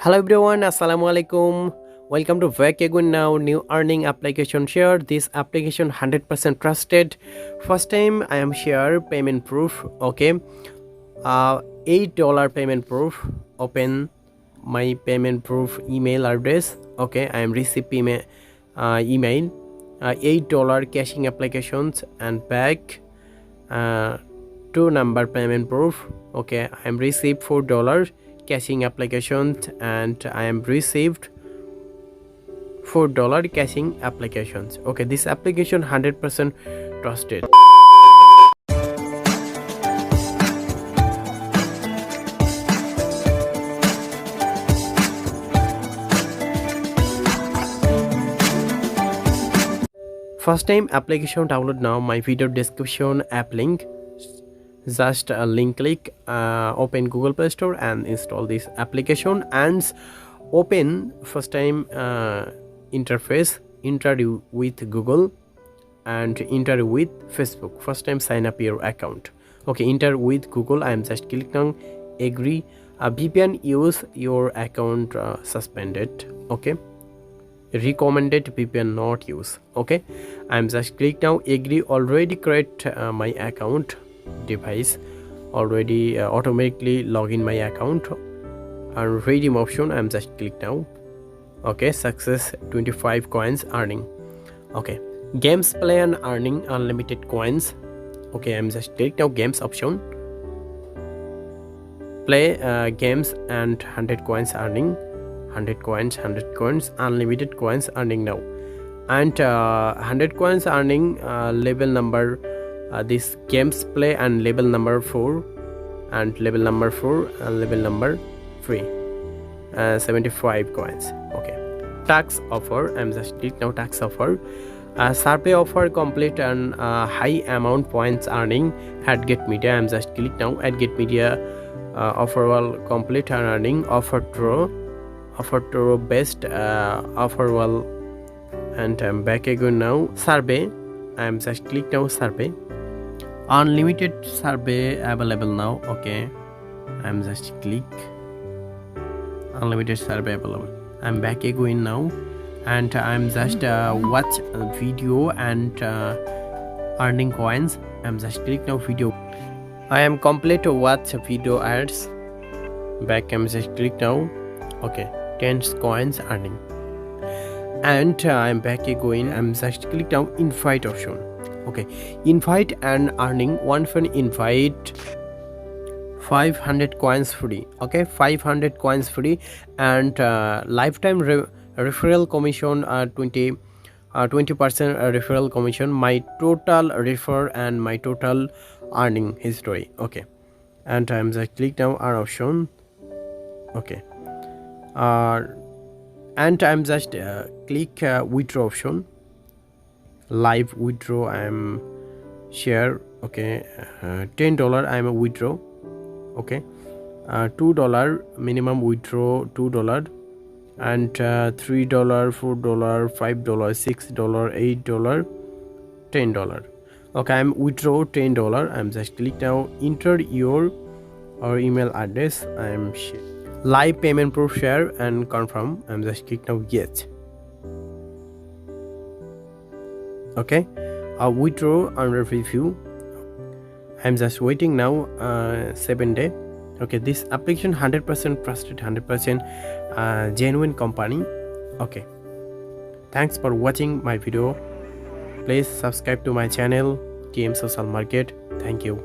Hello everyone, assalamu alaikum. Welcome to back again now new earning application share. This application 100% trusted. First time I am share payment proof. Okay, $8 payment proof. Open my payment proof email address. Okay, I am receive email. $8 caching applications and back. 2-number payment proof. Okay, I am received $4 caching applications and I am received $4 caching applications. Okay, this application 100% trusted. First time application download now, my video description app link. Just a link click, open Google Play Store and install this application and open first time interface, interview with Google and interview with Facebook. First time sign up your account. Okay, enter with Google. I am just click on agree. VPN use your account suspended. Okay, recommended VPN not use. Okay, I am just click now agree. Already create my account device, already automatically log in my account and redeem option. I'm just click now. Okay, success, 25 coins earning. Okay, games play and earning unlimited coins. Okay, I'm just click now games option, play games and 100 coins earning, 100 coins unlimited coins earning now, and 100 coins earning level number this games play and level number 4 and level number 4 and level number 3, 75 coins. Okay, tax offer. I'm just click now tax offer. Survey offer complete and high amount points earning at Get Media. I'm just click now at Get Media. Offer well complete and earning offer to best offer well, and I'm back again now. Survey. I'm just click now survey. Unlimited survey available now. Okay, I'm just click unlimited survey available. I'm back again now and I'm just watch a video and earning coins. I'm just click now video. I am complete to watch video ads. Back, I'm just click now. Okay, 10 coins earning and I'm back again. I'm just click now invite option. Okay, invite and earning one friend invite, 500 coins free. Okay, 500 coins free and lifetime referral commission 20% referral commission. My total refer and my total earning history. Okay, and I'm just click now our option. Okay, and I'm just click withdraw option, live withdraw. I'm share. Okay, $10 I'm a withdraw. Okay, $2 minimum withdraw, $2 and $3, $4, $5, $6, $8, $10. Okay, I'm withdraw $10. I'm just click now enter your or email address. I'm live payment proof share and confirm. I'm just click now yes. Okay, withdraw under review. I'm just waiting now 7 days. Okay, this application 100% trusted, 100% genuine company. Okay, thanks for watching my video. Please subscribe to my channel TM Social Market. Thank you.